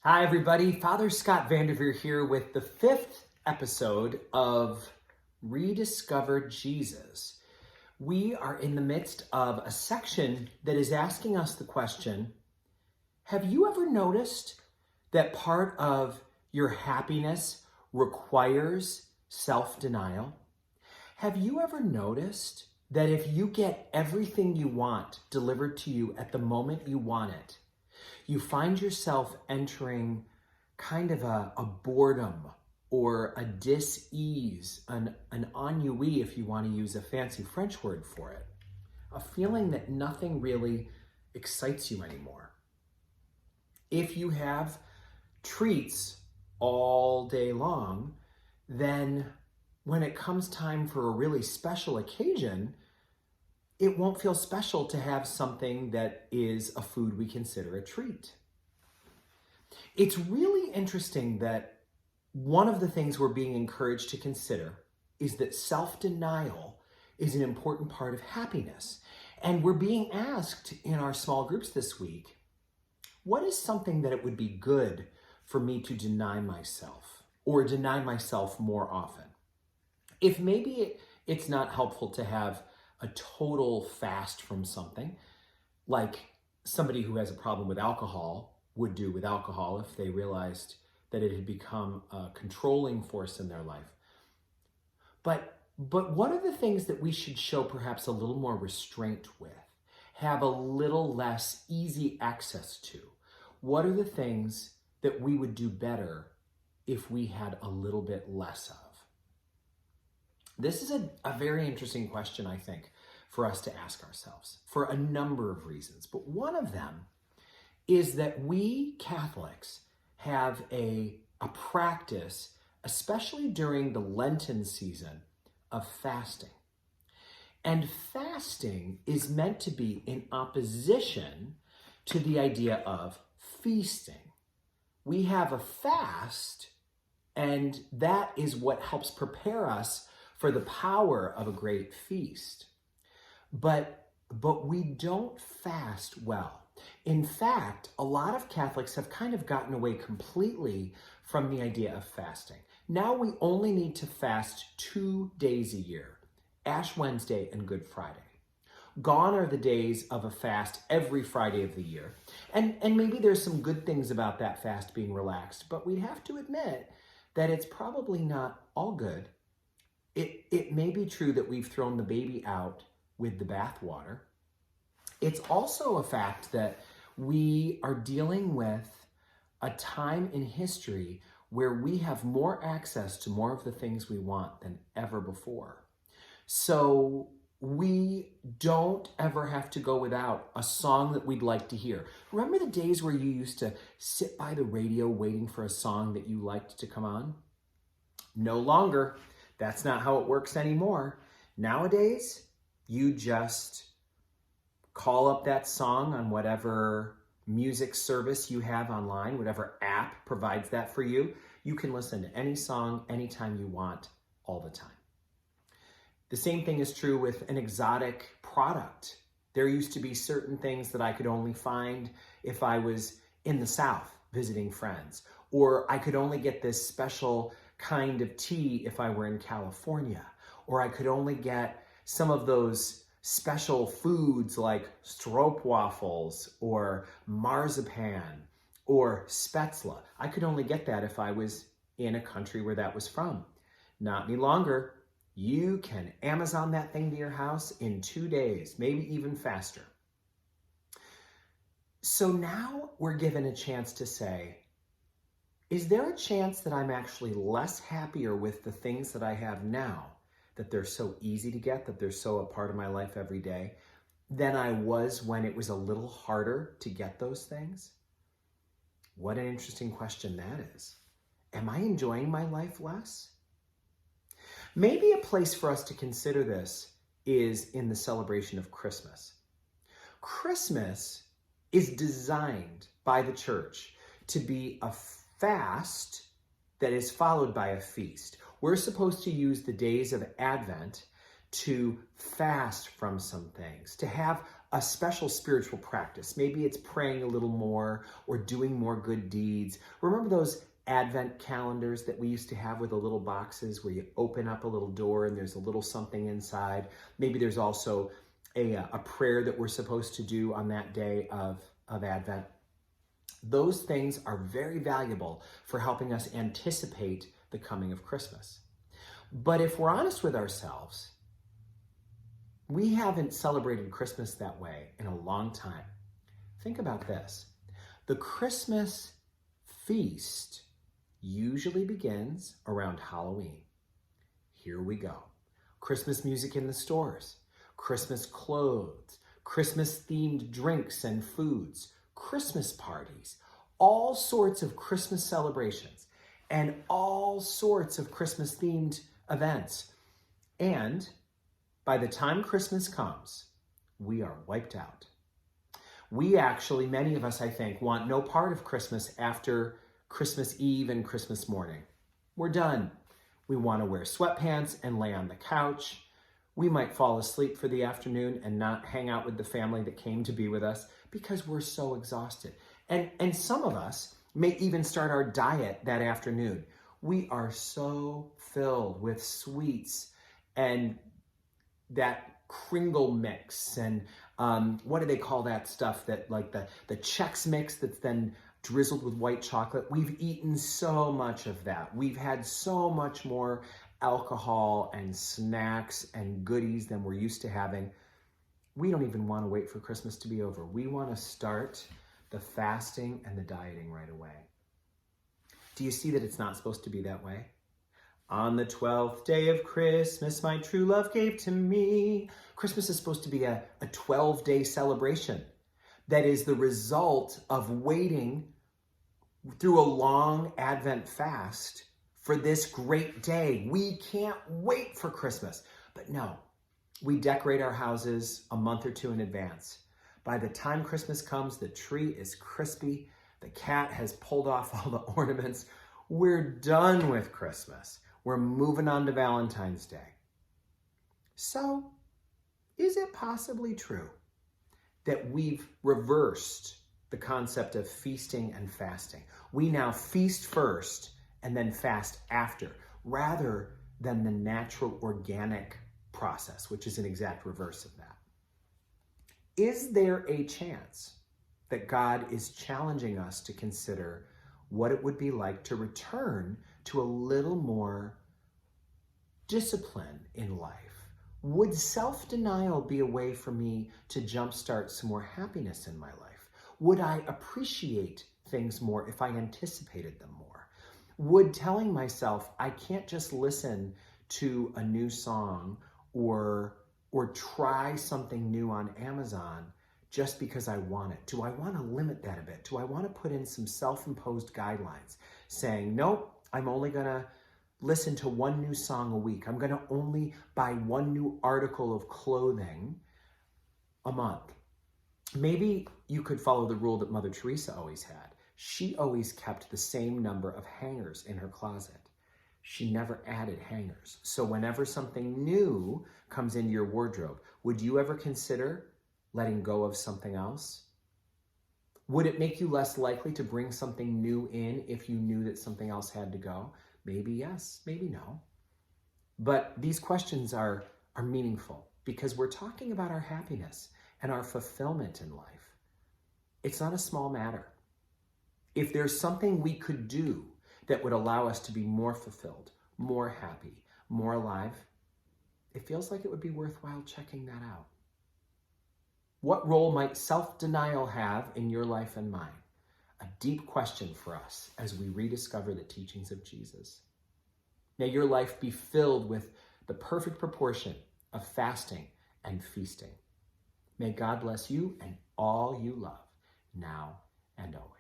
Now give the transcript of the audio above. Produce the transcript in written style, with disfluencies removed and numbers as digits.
Hi, everybody. Father Scott Vanderveer here with the fifth episode of Rediscover Jesus. We are in the midst of a section that is asking us the question, have you ever noticed that part of your happiness requires self-denial? Have you ever noticed that if you get everything you want delivered to you at the moment you want it, you find yourself entering kind of a boredom or a dis-ease, an ennui, if you want to use a fancy French word for it, a feeling that nothing really excites you anymore. If you have treats all day long, then when it comes time for a really special occasion, it won't feel special to have something that is a food we consider a treat. It's really interesting that one of the things we're being encouraged to consider is that self-denial is an important part of happiness. And we're being asked in our small groups this week, what is something that it would be good for me to deny myself or deny myself more often? If maybe it's not helpful to have a total fast from something, like somebody who has a problem with alcohol would do with alcohol if they realized that it had become a controlling force in their life. But what are the things that we should show perhaps a little more restraint with, have a little less easy access to? What are the things that we would do better if we had a little bit less of? This is a very interesting question, I think, for us to ask ourselves for a number of reasons. But one of them is that we Catholics have a practice, especially during the Lenten season, of fasting. And fasting is meant to be in opposition to the idea of feasting. We have a fast, and that is what helps prepare us for the power of a great feast. But we don't fast well. In fact, a lot of Catholics have kind of gotten away completely from the idea of fasting. Now we only need to fast 2 days a year, Ash Wednesday and Good Friday. Gone are the days of a fast every Friday of the year. And maybe there's some good things about that fast being relaxed, but we'd have to admit that it's probably not all good. It may be true that we've thrown the baby out with the bathwater. It's also a fact that we are dealing with a time in history where we have more access to more of the things we want than ever before. So we don't ever have to go without a song that we'd like to hear. Remember the days where you used to sit by the radio waiting for a song that you liked to come on? No longer. That's not how it works anymore. Nowadays, you just call up that song on whatever music service you have online, whatever app provides that for you. You can listen to any song anytime you want, all the time. The same thing is true with an exotic product. There used to be certain things that I could only find if I was in the South visiting friends, or I could only get this special kind of tea if I were in California, or I could only get some of those special foods like stroopwafels or marzipan or spätzle. I could only get that if I was in a country where that was from. Not any longer. You can Amazon that thing to your house in 2 days, maybe even faster. So now we're given a chance to say, is there a chance that I'm actually less happier with the things that I have now, that they're so easy to get, that they're so a part of my life every day, than I was when it was a little harder to get those things? What an interesting question that is. Am I enjoying my life less? Maybe a place for us to consider this is in the celebration of Christmas. Christmas is designed by the church to be a fast that is followed by a feast. We're supposed to use the days of Advent to fast from some things, to have a special spiritual practice. Maybe it's praying a little more or doing more good deeds. Remember those Advent calendars that we used to have with the little boxes where you open up a little door and there's a little something inside? Maybe there's also a prayer that we're supposed to do on that day of Advent. Those things are very valuable for helping us anticipate the coming of Christmas. But if we're honest with ourselves, we haven't celebrated Christmas that way in a long time. Think about this. The Christmas feast usually begins around Halloween. Here we go. Christmas music in the stores, Christmas clothes, Christmas-themed drinks and foods, Christmas parties, all sorts of Christmas celebrations, and all sorts of Christmas-themed events. And by the time Christmas comes, we are wiped out. We actually, many of us, I think, want no part of Christmas after Christmas Eve and Christmas morning. We're done. We want to wear sweatpants and lay on the couch. We might fall asleep for the afternoon and not hang out with the family that came to be with us because we're so exhausted. And some of us may even start our diet that afternoon. We are so filled with sweets and that Kringle mix and what do they call that stuff that like the Chex Mix that's then drizzled with white chocolate. We've eaten so much of that. We've had so much more alcohol and snacks and goodies than we're used to having. We don't even want to wait for Christmas to be over. We want to start the fasting and the dieting right away. Do you see that it's not supposed to be that way? On the 12th day of Christmas, my true love gave to me. Christmas is supposed to be a 12-day celebration that is the result of waiting through a long Advent fast for this great day. We can't wait for Christmas. But no, we decorate our houses a month or two in advance. By the time Christmas comes, the tree is crispy. The cat has pulled off all the ornaments. We're done with Christmas. We're moving on to Valentine's Day. So, is it possibly true that we've reversed the concept of feasting and fasting? We now feast first and then fast after, rather than the natural organic process, which is an exact reverse of that. Is there a chance that God is challenging us to consider what it would be like to return to a little more discipline in life? Would self-denial be a way for me to jumpstart some more happiness in my life? Would I appreciate things more if I anticipated them more? Would telling myself I can't just listen to a new song or try something new on Amazon just because I want it? Do I want to limit that a bit? Do I want to put in some self-imposed guidelines saying, nope, I'm only going to listen to one new song a week. I'm going to only buy one new article of clothing a month. Maybe you could follow the rule that Mother Teresa always had. She always kept the same number of hangers in her closet. She never added hangers. So whenever something new comes into your wardrobe, would you ever consider letting go of something else? Would it make you less likely to bring something new in if you knew that something else had to go? Maybe yes, maybe no. But these questions are meaningful because we're talking about our happiness and our fulfillment in life. It's not a small matter. If there's something we could do that would allow us to be more fulfilled, more happy, more alive, it feels like it would be worthwhile checking that out. What role might self-denial have in your life and mine? A deep question for us as we rediscover the teachings of Jesus. May your life be filled with the perfect proportion of fasting and feasting. May God bless you and all you love, now and always.